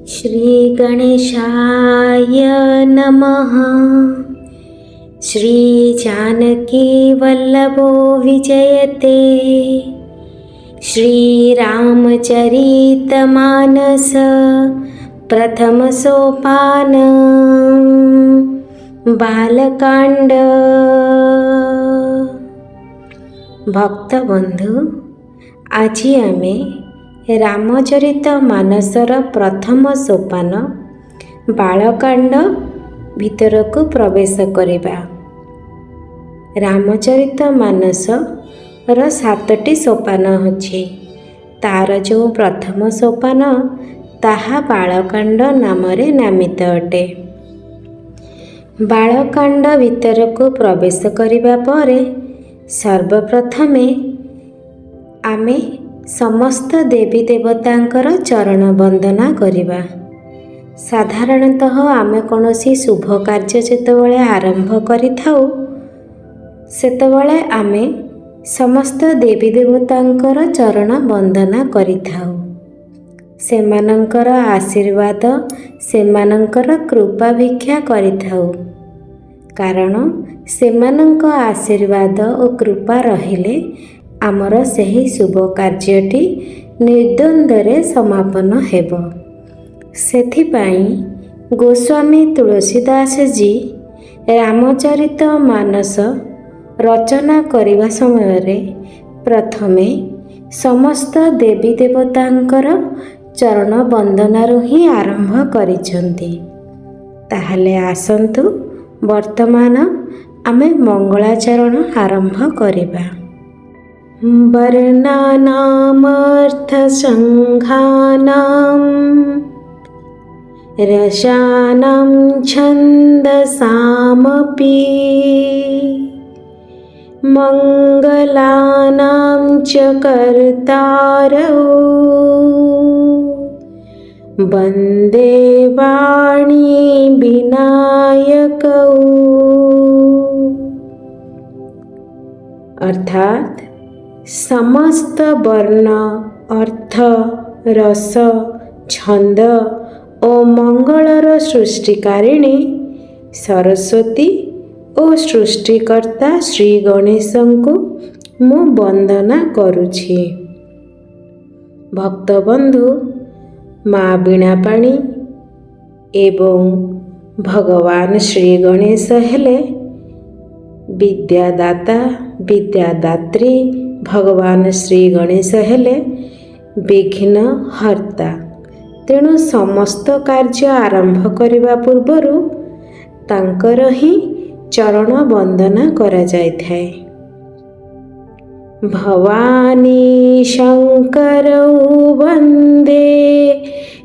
श्रीगणेशाय नमः। श्रीजानकीवल्लभो विजयते। श्रीरामचरितमानस प्रथमसोपान बालकांड। भक्तबंधु, आज आमे रामचरित मानसर प्रथम सोपान बालकांड भीतर को प्रवेश करिबा। रामचरित मानस र 7टी सोपान अछि। तार जो प्रथम सोपान ताहा बालकांड नाम रे नामित अटे। बालकांड भीतर को प्रवेश करिबा परे सर्वप्रथमे आमे समस्त देवी देवतांकर चरण वंदना करिबा। साधारणतः आमे कोनोसी शुभ कार्य जेतेबेले आरंभ करिथाउ सेतेबेले आमे समस्त देवी देवतांकर चरण वंदना करिथाउ। सेमानंकर आशीर्वाद सेमानंकर कृपा भिक्षा करिथाउ। कारण सेमानंक आशीर्वाद और कृपा रहिले आमर सही शुभ कार्यटी निर्द्वंद्वरे समापन हेबो। सेथिपाई गोस्वामी तुलसीदास जी रामचरित मानस रचना करिबा समय रे प्रथमे समस्त देवी देवतांकर चरण वंदनारु ही आरंभ करिसंती। ताहले आसंतु वर्तमान आमे मंगलाचरण आरंभ करिबा। वर्णानामर्थसंघानां रसानां छन्दसामपि मंगलानां च कर्तारौ वन्दे वाणी विनायकौ। अर्थात समस्त वर्ण अर्थ रस छंद और मंगलर सृष्टिकारिणी सरस्वती और सृष्टिकर्ता श्री गणेश को मु वंदना करुछि। भक्तबंधु, माँ बीणापाणी एवं भगवान श्री गणेश हेले विद्यादाता विद्यादात्री। भगवान श्री गणेश हेले विघ्न हर्ता। तेणु समस्त कार्य आरंभ करिबा पूर्वरु तांकर ही चरण वंदना करा जायथाय। भवानी शंकरौ वंदे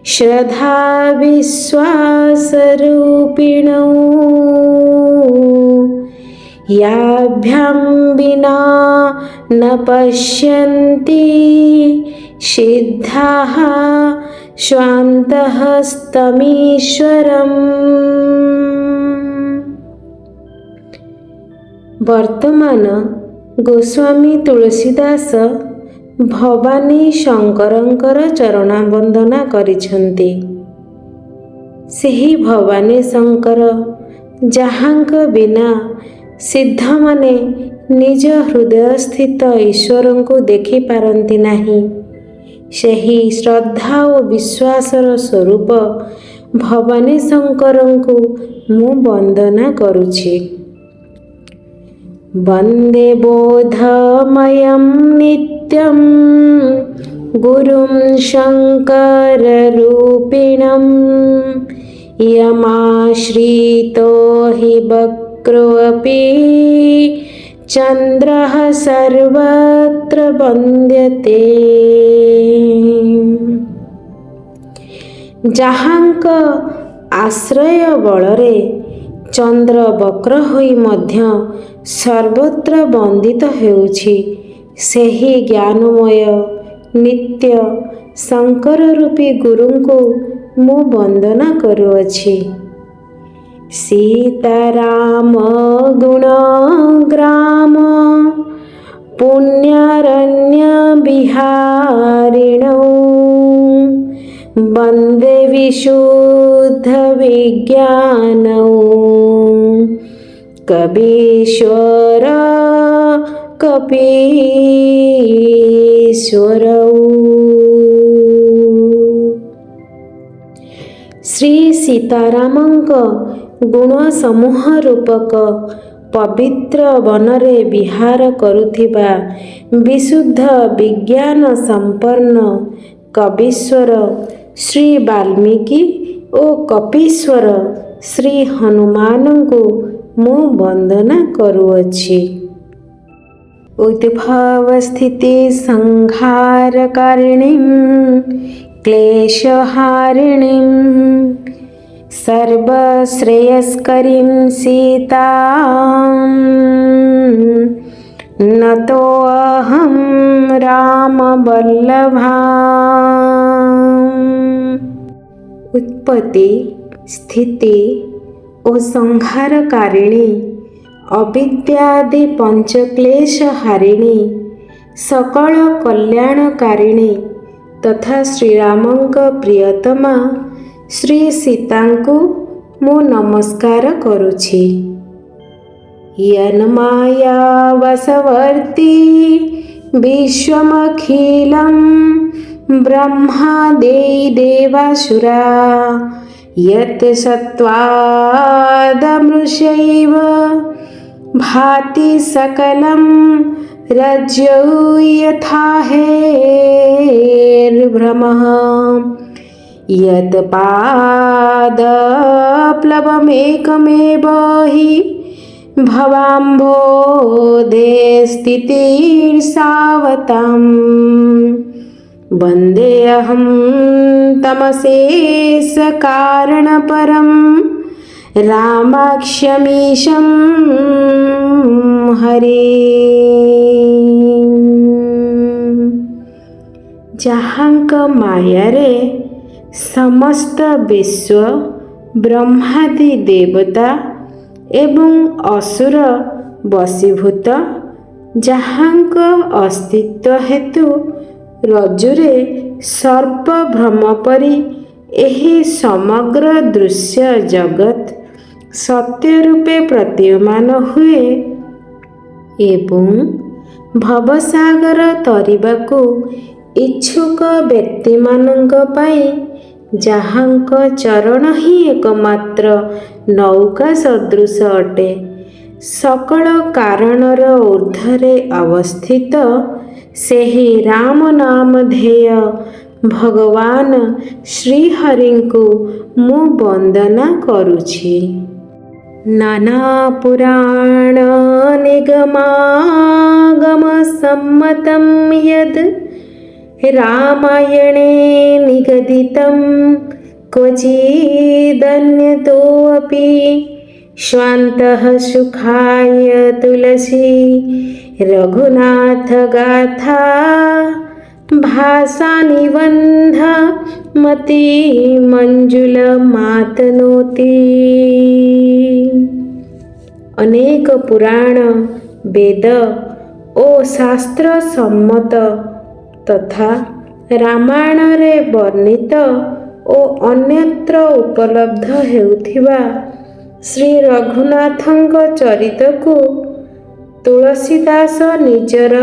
श्रद्धा विश्वास रूपिणौ याभ्यां विना न पश्यन्ति सिद्धाः स्वान्तहस्तमीश्वरम्। वर्तमान गोस्वामी तुलसीदास भवानी शंकरंकर चरण वंदना करिछन्ति। सेही भवानी शंकर जहांक बिना सिद्ध माने निज हृदय स्थित ईश्वर को देखि पारंती नहीं। सेही श्रद्धा और विश्वासर स्वरूप भवानी शंकर को मु वंदना करुछि। वंदे बोधमयं नित्यं गुरुं शंकर रूपिणं यमाश्रितो हि वक्रोऽपि चंद्रः सर्वत्र वन्द्यते। जहांक आश्रय बलरे चंद्र वक्र होई मध्य सर्वत्र वंदित हेउछि सेही ज्ञानमय नित्य शंकर रूपी गुरु को मु वंदना करुअछि। सीताराम गुणग्राम पुण्यारण्य विहारिणौ वन्दे विशुद्धविज्ञानौ कपीश्वर कपीश्वरौ। श्री सीतारामଙ୍କ गुण समूह रूपक पवित्र वनरे विहार करुथिबा विशुद्ध विज्ञान संपन्न कपीश्वर श्री वाल्मीकि ओ कपीश्वर श्री हनुमानଙ୍କୁ ମୁଁ वंदना करुअछि। उद्भव स्थिति संहारकारिणीं क्लेशहारिणीं सर्वश्रेयस्करीं सीतां नतोऽहं रामवल्लभा। उत्पत्ति स्थिति और संहारकारिणी अविद्यादि पंचक्लेश हारिणी सकल कल्याणकारिणी तथा श्रीरामंक प्रियतमा श्री सीतांकु मु नमस्कार करुछि। यन्माया वशवर्ती विश्वमखिलं ब्रह्मादि देवासुरा यत् सत्त्वादमृषैव भाति सकलं रज्जौ यथा हेर्भ्रमः यत् पादप्लवमेकमेव हि भवाम्भोधे स्थितिर्सावताम् वन्देऽहं तमशेष कारणपरं रामाक्ष्यमीशं हरे। ଯାହାଙ୍କ ମାୟାରେ ସମସ୍ତ ବିଶ୍ୱ ବ୍ରହ୍ମାଦି ଦେବତା ଏବଂ ଅସୁର ବଶୀଭୂତ, ଯାହାଙ୍କ ଅସ୍ତିତ୍ୱ ହେତୁ ରଜ୍ଜୁରେ ସର୍ପ ଭ୍ରମ ପରି ଏହି ସମଗ୍ର ଦୃଶ୍ୟ ଜଗତ ସତ୍ୟ ରୂପେ ପ୍ରତୀୟମାନ ହୁଏ ଏବଂ ଭବସାଗର ତରିବାକୁ ଇଚ୍ଛୁକ ବ୍ୟକ୍ତିମାନଙ୍କ ପାଇଁ ଯାହାଙ୍କ ଚରଣ ହିଁ ଏକମାତ୍ର ନୌକା ସଦୃଶ ଅଟେ, ସକଳ କାରଣର ଊର୍ଦ୍ଧ୍ୱରେ ଅବସ୍ଥିତ ସେହି ରାମ ନାମଧେୟ ଭଗବାନ ଶ୍ରୀହରିଙ୍କୁ ମୁଁ ବନ୍ଦନା କରୁଛି। ନାନା ପୁରାଣ ନିଗମାଗମ ସମ୍ମତಂ ୟଦ୍ ରାମାୟଣେ ନିଗଦିतं କ୍ୱଚିଦନ୍ୟତୋऽପି ସ୍ୱାନ୍ତଃ ସୁଖାୟ ତୁଳସୀ रघुनाथ गाथा भाषा निबंध मति मंजुल मातनोति। अनेक पुराण वेद ओ शास्त्र सम्मत तथा रामायण रे वर्णित ओ अन्यत्र उपलब्ध हेउथिबा श्री रघुनाथଙ୍କ चरितକୁ तुलसीदास निजर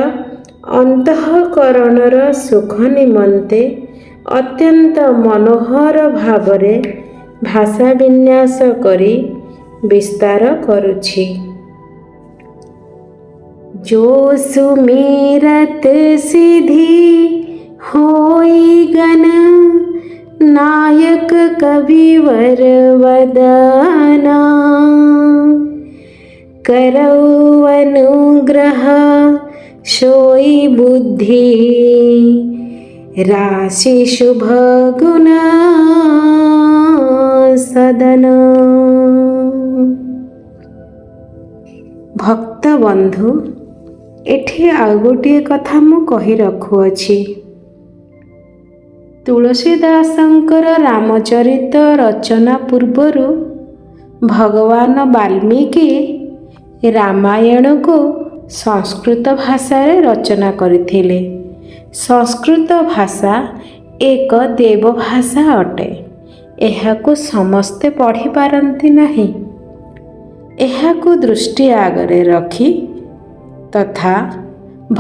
अंतःकरणर सुख निमंते अत्यंत मनोहर भावरे भाषा विन्यास करी विस्तार करुछि। जो सुमिरत सिद्धि होई गण नायक कविवर वदना करौ अनुग्रह सोई बुद्धि राशि शुभ गुण सदन। भक्त बंधु एठी आउ गोटे कथा मु कहि रखुअछि। तुलसीदासंकर रामचरित रचना पूर्वरु भगवान वाल्मीकि रामायण को संस्कृत भाषा रे रचना करथिले। संस्कृत भाषा ଏକ ଦେବଭାଷା ଅଟେ। ଏହାକୁ ସମସ୍ତେ ପଢ଼ିପାରନ୍ତି ନାହିଁ। ଏହାକୁ ଦୃଷ୍ଟି ଆଗରେ ରଖି ତଥା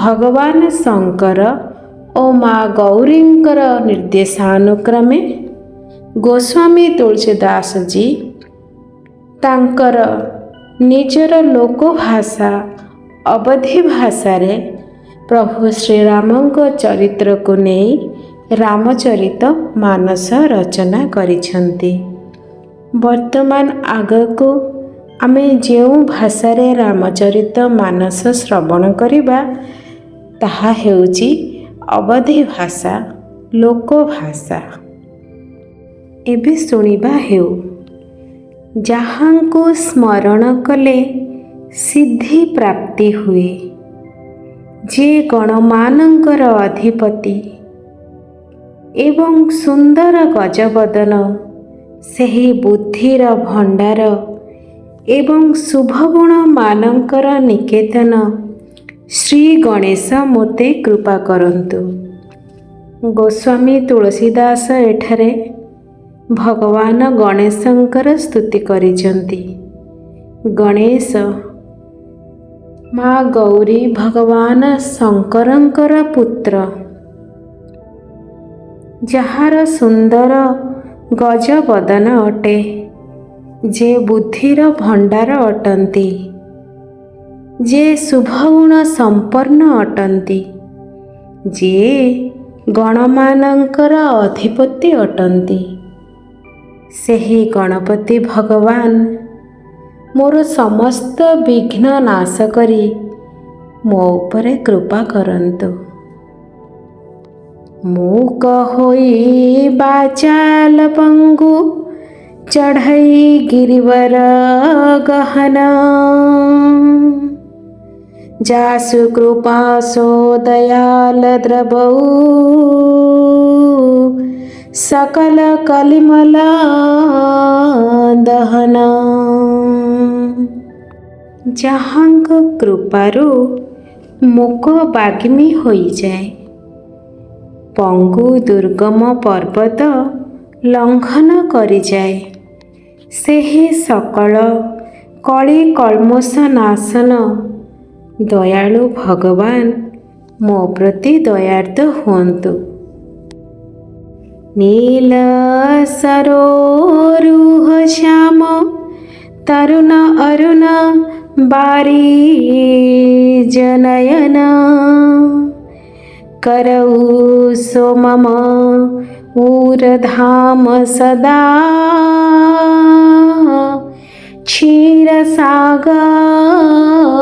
ଭଗବାନ ଶଙ୍କର ଓ ମା ଗୌରୀଙ୍କର ନିର୍ଦ୍ଦେଶାନୁକ୍ରମେ ଗୋସ୍ୱାମୀ ତୁଳସୀଦାସଜୀ ତାଙ୍କର ନିଜର ଲୋକଭାଷା ଅବଧୀ ଭାଷାରେ ପ୍ରଭୁ ଶ୍ରୀରାମଙ୍କ ଚରିତ୍ରକୁ ନେଇ ରାମଚରିତ ମାନସ ରଚନା କରିଛନ୍ତି। ବର୍ତ୍ତମାନ ଆଗକୁ ଆମେ ଯେଉଁ ଭାଷାରେ ରାମଚରିତ ମାନସ ଶ୍ରବଣ କରିବା ତାହା ହେଉଛି ଅବଧୀ ଭାଷା, ଲୋକଭାଷା। ଏବେ ଶୁଣିବା ହେଉ। ଯାହାଙ୍କୁ ସ୍ମରଣ କଲେ ସିଦ୍ଧି ପ୍ରାପ୍ତି ହୁଏ, ଯେ ଗଣମାନଙ୍କର ଅଧିପତି ଏବଂ ସୁନ୍ଦର ଗଜବଦନ, ସେହି ବୁଦ୍ଧିର ଭଣ୍ଡାର ଏବଂ ଶୁଭଗୁଣମାନଙ୍କର ନିକେତନ ଶ୍ରୀ ଗଣେଶ ମୋତେ କୃପା କରନ୍ତୁ। ଗୋସ୍ୱାମୀ ତୁଳସୀଦାସ ଏଠାରେ ଭଗବାନ ଗଣେଶଙ୍କର ସ୍ତୁତି କରିଛନ୍ତି। ଗଣେଶ ମା ଗୌରୀ ଭଗବାନ ଶଙ୍କରଙ୍କର ପୁତ୍ର, ଯାହାର ସୁନ୍ଦର ଗଜବଦନ ଅଟେ, ଯେ ବୁଦ୍ଧିର ଭଣ୍ଡାର ଅଟନ୍ତି, ଯେ ଶୁଭଗୁଣ ସମ୍ପନ୍ନ ଅଟନ୍ତି, ଯିଏ ଗଣମାନଙ୍କର ଅଧିପତି ଅଟନ୍ତି, ସେହି ଗଣପତି ଭଗବାନ ମୋର ସମସ୍ତ ବିଘ୍ନ ନାଶ କରି ମୋ ଉପରେ କୃପା କରନ୍ତୁ। ମୂକ ହୋଇ ବାଚାଲ ପଙ୍ଗୁ ଚଢ଼ଇ ଗିରିବର ଗହନ, ଯାସୁ କୃପା ସୋ ଦୟାଲ ଦ୍ରବౌ, ସକଲ କଲିମଲ ଦହନ। ଯାହାଙ୍କ କୃପାରୁ ମୂକ ବାଗ୍ମୀ ହୋଇଯାଏ, ପଙ୍ଗୁ ଦୁର୍ଗମ ପର୍ବତ ଲଙ୍ଘନ କରିଯାଏ, ସେହି ସକଳ କଳି କଳ୍ମଷ ନାଶନ ଦୟାଳୁ ଭଗବାନ ମୋ ପ୍ରତି ଦୟାର୍ଦ୍ଦ ହୁଅନ୍ତୁ। ନୀଳ ସରୋରୁହ ଶ୍ୟାମ ତରୁଣ ଅରୁଣ ବାରିଜନୟନ, କରଉ ସୋମମ ऊरधाम सदा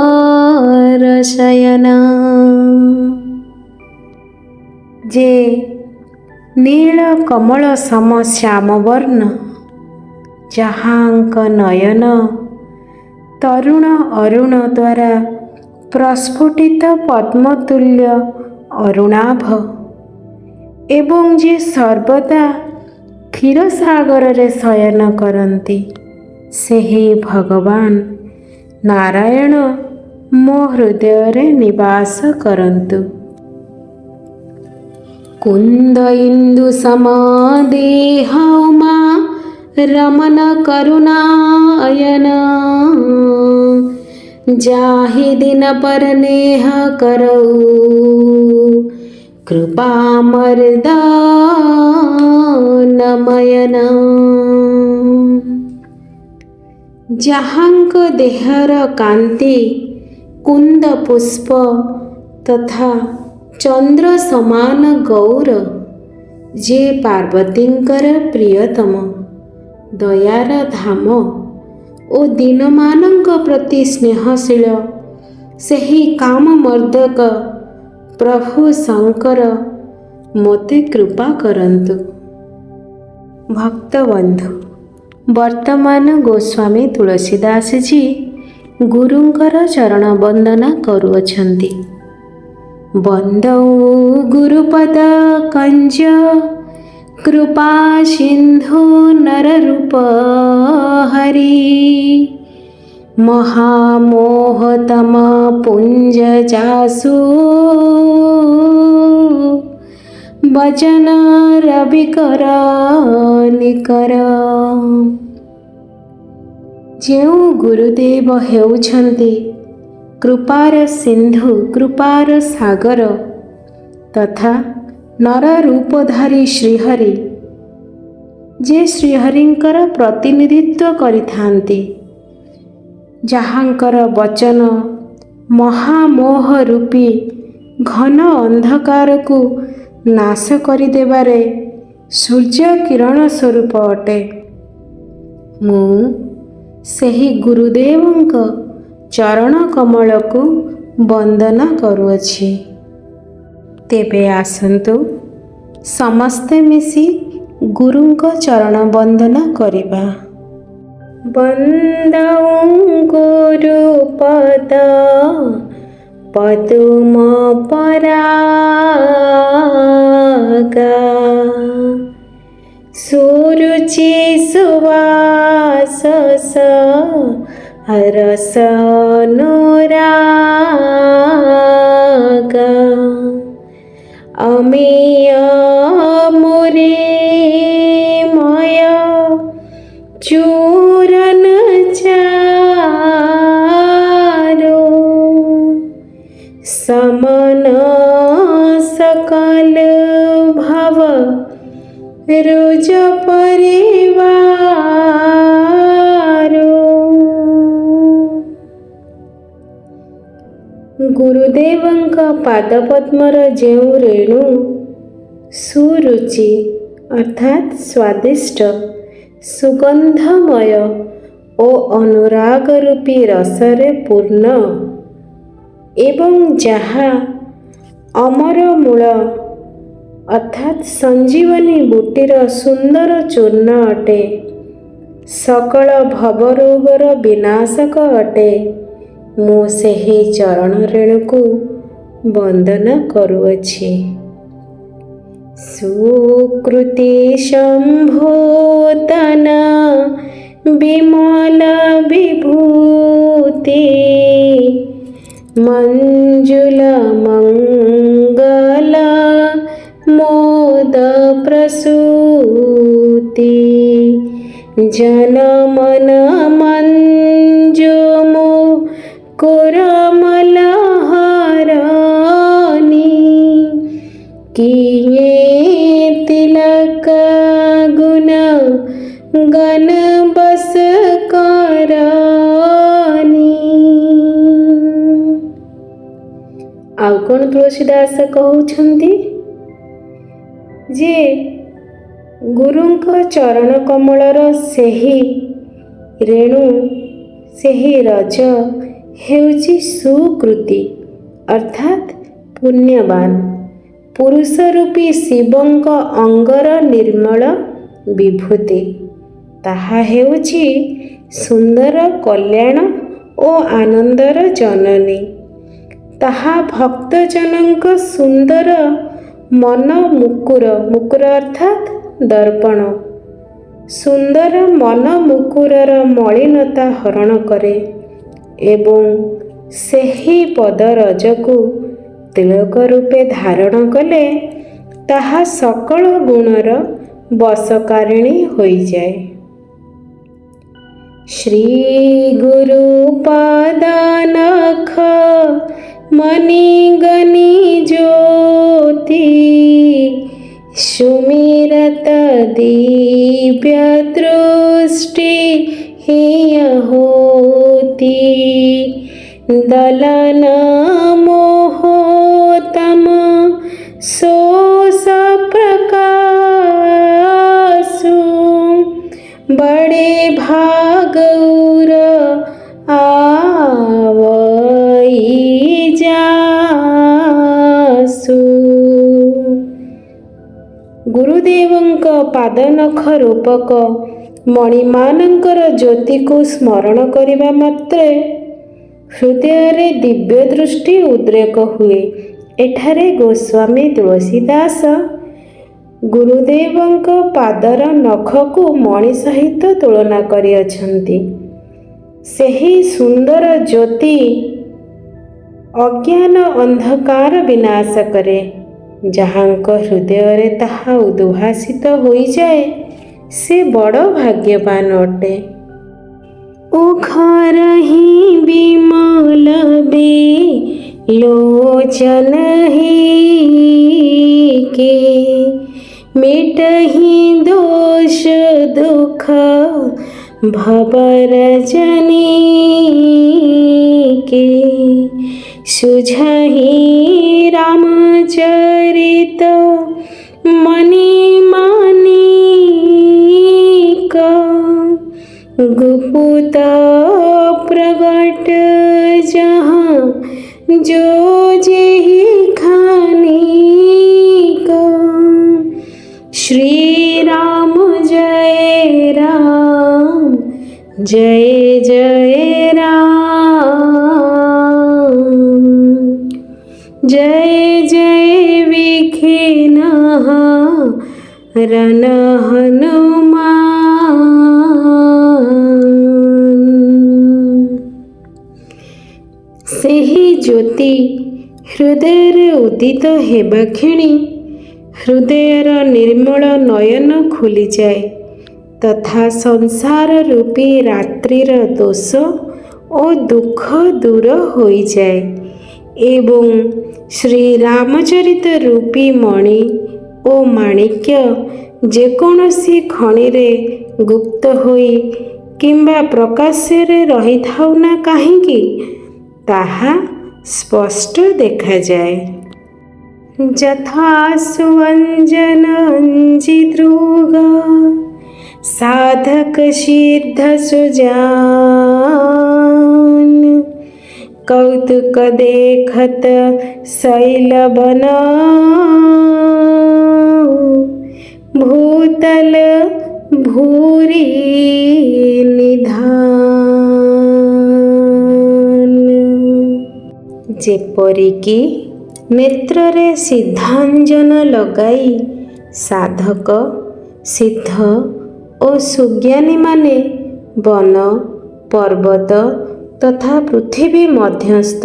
क्षीरसागर शयन। जे नील कमल सम श्याम वर्ण, जहाँक नयन तरुण अरुण द्वारा प्रस्फुटित पद्मतुल्य अरुणाभ, एवं जे सर्वदा क्षीरसागर रे शयन करती, सेही भगवान नारायण मो हृदय रे निवास करंतु। कुंद इंदु समादेह उमा रमन करुणायन, जाहि दिन पर नेह करऊ कृपामर्दनमयन। जहाँक देहर कांति कुंद पुष्प तथा चंद्र समान गौर, जे पार्वतींकर प्रियतम दयार धाम ओ दीनमानंक प्रति स्नेहशील सेही काममर्दक प्रभु शंकर मोते कृपा करंतु। भक्तबंधु, वर्तमान गोस्वामी तुलसीदास जी गुरुंकर चरण वंदना करुअछंती। वंदौ गुरुपद कंज कृपा सिंधु नररूप हरि, महामोहतम पुंज जासु ବଚନ ରବିକର ନିକର। ଯେଉଁ ଗୁରୁଦେବ ହେଉଛନ୍ତି କୃପାର ସିନ୍ଧୁ, କୃପାର ସାଗର ତଥା ନର ରୂପଧାରୀ ଶ୍ରୀହରି, ଯେ ଶ୍ରୀହରିଙ୍କର ପ୍ରତିନିଧିତ୍ୱ କରିଥାନ୍ତି, ଯାହାଙ୍କର ବଚନ ମହାମୋହ ରୂପୀ ଘନ ଅନ୍ଧକାରକୁ ନାଶ କରିଦେବାରେ ସୂର୍ଯ୍ୟ କିରଣ ସ୍ୱରୂପ ଅଟେ। ମୁଁ ସେହି ଗୁରୁଦେବଙ୍କ ଚରଣ କମଳକୁ ବନ୍ଦନା କରୁଅଛି। ତେବେ ଆସନ୍ତୁ ସମସ୍ତେ ମିଶି ଗୁରୁଙ୍କ ଚରଣ ବନ୍ଦନା କରିବା। ବନ୍ଦଂ ଗୁରୁପଦ ପଦୁମ ପରାଗା ସୁରୁଚି ସୁବାସସ ରସ ଅନୁରାଗା ଅମୀୟ ମୁରିମୟ ଚୂରନ ଚାରୁ ସମନ ସକଲ ଭବ ରୁଜ ପରିବାରୁ। ଗୁରୁଦେବଙ୍କ ପାଦପଦ୍ମର ଯେଉଁ ରେଣୁ ସୁରୁଚି ଅର୍ଥାତ୍ ସ୍ୱାଦିଷ୍ଟ, ସୁଗନ୍ଧମୟ ଓ ଅନୁରାଗ ରୂପୀ ରସରେ ପୂର୍ଣ୍ଣ ଏବଂ ଯାହା ଅମର ମୂଳ ଅର୍ଥାତ୍ ସଞ୍ଜୀବନୀ ବୁଟିର ସୁନ୍ଦର ଚୂର୍ଣ୍ଣ ଅଟେ, ସକଳ ଭବରୋଗର ବିନାଶକ ଅଟେ, ମୁଁ ସେହି ଚରଣ ରେଣୁକୁ ବନ୍ଦନା କରୁଅଛି। ସୁକୃତି ସମ୍ଭୂତନ ବିମଳ ବିଭୂତି ମଞ୍ଜୁଳ ମଙ୍ଗଳ ମୋଦ ପ୍ରସୂତି ଜନମନ ମଞ୍ଜୁମୁ କୁରମଲହରଣୀ କିଏ ତିଲକ ଗୁଣ ଗଣ ବସ କରଣୀ। ଆଉ କ'ଣ ତୁଳସୀଦାସ କହୁଛନ୍ତି ଯେ ଗୁରୁଙ୍କ ଚରଣ କମଳର ସେହି ରେଣୁ, ସେହି ରଜ ହେଉଛି ସୁକୃତି ଅର୍ଥାତ୍ ପୁଣ୍ୟବାନ ପୁରୁଷ ରୂପୀ ଶିବଙ୍କ ଅଙ୍ଗର ନିର୍ମଳ ବିଭୂତି। ତାହା ହେଉଛି ସୁନ୍ଦର କଲ୍ୟାଣ ଓ ଆନନ୍ଦର ଜନନୀ। ତାହା ଭକ୍ତଜନଙ୍କ ସୁନ୍ଦର ମନ ମୁକୁର, ମୁକୁର ଅର୍ଥାତ୍ ଦର୍ପଣ, ସୁନ୍ଦର ମନ ମୁକୁରର ମଳିନତା ହରଣ କରେ ଏବଂ ସେହି ପଦରଜକୁ ତିଳକ ରୂପେ ଧାରଣ କଲେ ତାହା ସକଳ ଗୁଣର ବଶକାରିଣୀ ହୋଇଯାଏ। ଶ୍ରୀ ଗୁରୁ ପାଦନଖ ମଣିଗନି ଜ୍ୟୋତି ସୁମିରତ ଦିବ୍ୟ ଦୃଷ୍ଟି ହିୟ ହୋତି ଦଲନ ମୋହତମ ଶୋଷ ପ୍ରକାଶୁ बड़े भागौर आवई जासु। गुरुदेवଙ୍କ ପାଦନଖ ରୂପକ ମଣିମାନଙ୍କର ଜ୍ୟୋତିକୁ ସ୍ମରଣ କରିବା ମାତ୍ରେ ହୃଦୟରେ ଦିବ୍ୟ ଦୃଷ୍ଟି ଉଦ୍ରେକ ହୁଏ। ଏଠାରେ ଗୋସ୍ୱାମୀ ତୁଳସୀଦାସ ଗୁରୁଦେବଙ୍କ ପାଦର ନଖକୁ ମଣି ସହିତ ତୁଳନା କରିଅଛନ୍ତି। ସେହି ସୁନ୍ଦର ଜ୍ୟୋତି ଅଜ୍ଞାନ ଅନ୍ଧକାର ବିନାଶ କରେ ଯାହାଙ୍କ ହୃଦୟରେ ତାହା ଉଦ୍ଭାସିତ ହୋଇଯାଏ ସେ ବଡ଼ ଭାଗ୍ୟବାନ ଅଟେ। उखर ही विमल लोचन ही के मिटहि दोष दुख भवरजनी के सुझहि रामचरित मनि मानिक गुपुत प्रगट जहाँ जो जेहि खानिक श्री राम जय राम जय जय राम जय जय विखिन रन ସେହି ଜ୍ୟୋତି ହୃଦୟରେ ଉଦିତ ହେବା କ୍ଷଣି ହୃଦୟର ନିର୍ମଳ ନୟନ ଖୋଲିଯାଏ ତଥା ସଂସାର ରୂପୀ ରାତ୍ରିର ଦୋଷ ଓ ଦୁଃଖ ଦୂର ହୋଇଯାଏ ଏବଂ ଶ୍ରୀରାମଚରିତ ରୂପୀ ମଣି ଓ ମାଣିକ୍ୟ ଯେକୌଣସି ଖଣିରେ ଗୁପ୍ତ ହୋଇ କିମ୍ବା ପ୍ରକାଶ୍ୟରେ ରହିଥାଉ ନା କାହିଁକି ତାହା ସ୍ପଷ୍ଟ ଦେଖାଯାଏ। ଯଥା ସୁଅଞ୍ଜନ ଅଞ୍ଜିତୃଗ ସାଧକ ସିଦ୍ଧ ସୁଜାନ कौतुक देखत शैलवन भूतल भूरी निधान। जेपरिकी नेत्ररे सिद्धांजन लगाई साधक सिद्ध और सुज्ञानी माने वन पर्वत तथा पृथ्वी मध्यस्थ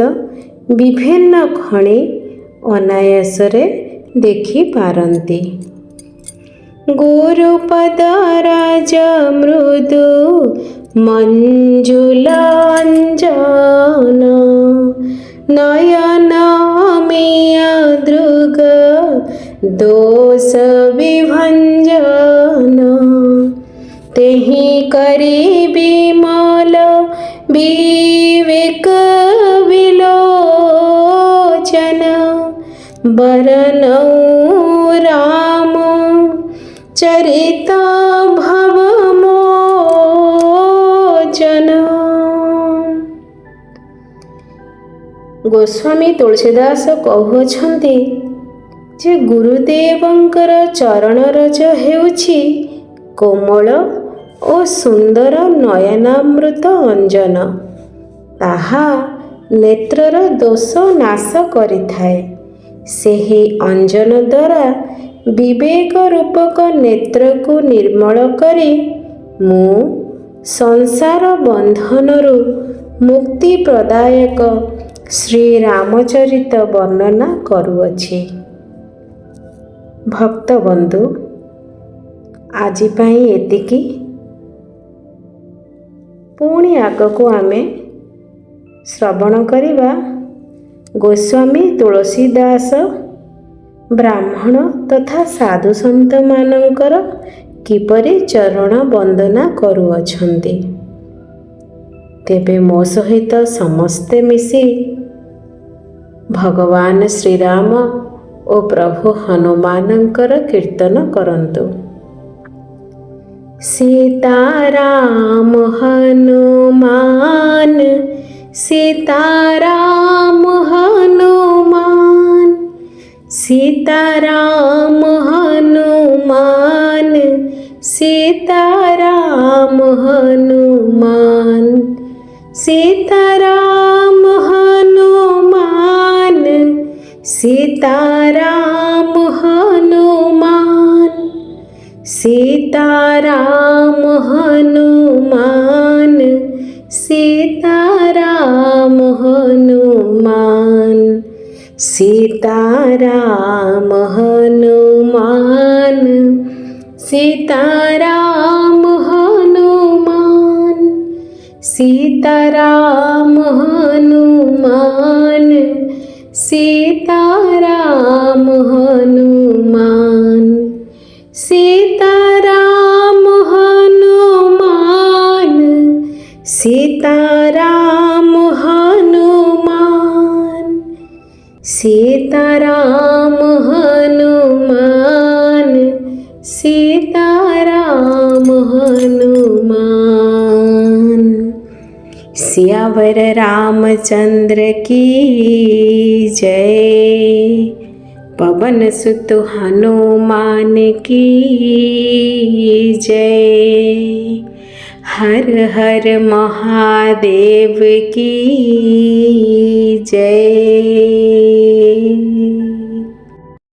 विभिन्न खनि अनायासरे देखि पारंती। गुरुपद राज मृदु मंजुलांजन नयन मिया दृग दोष विभंजन तेहि करी विमल विवेक विलोचन बरनौ राम चरित भव मोचन। गोस्वामी तुलसीदास कहुछन्ति जे गुरुदेवंकर चरण रज हेउछि कोमल ओ सुंदर नयनामृत अंजन ताहा नेत्रर दोष नाश करिथाए। सेही अंजन द्वारा विवेक रूपक नेत्र को निर्मल करी मु संसार बंधनरु मुक्ति प्रदायक श्री रामचरित वर्णना करुअछि। भक्त बंधु आजि पई एतिकी। पुणी आगको आमे श्रवण करिबा गोस्वामी तुलसीदास ब्राह्मण तथा साधु संत मानकर किपरि चरण वंदना करुअछन्ति। तेबे मो सहित समस्ते मिसी भगवान श्रीराम ओ प्रभु हनुमानकर कीर्तन करन्तु। सीताराम हनुमान सीताराम हनुमान सीताराम हनुमान सीताराम हनुमान सीताराम हनुमान सीताराम हनुमान सीताराम हनुमान सीताराम हनुमान सीताराम हनुमान सीताराम हनुमान सीताराम हनुमान सीताराम हनुमान सीताराम हनुमान सीताराम हनुमान सीताराम हनुमान सीताराम हनुमान। सियावर रामचंद्र की जय। पवन सुत हनुमान की जय। हर हर महादेव की जय।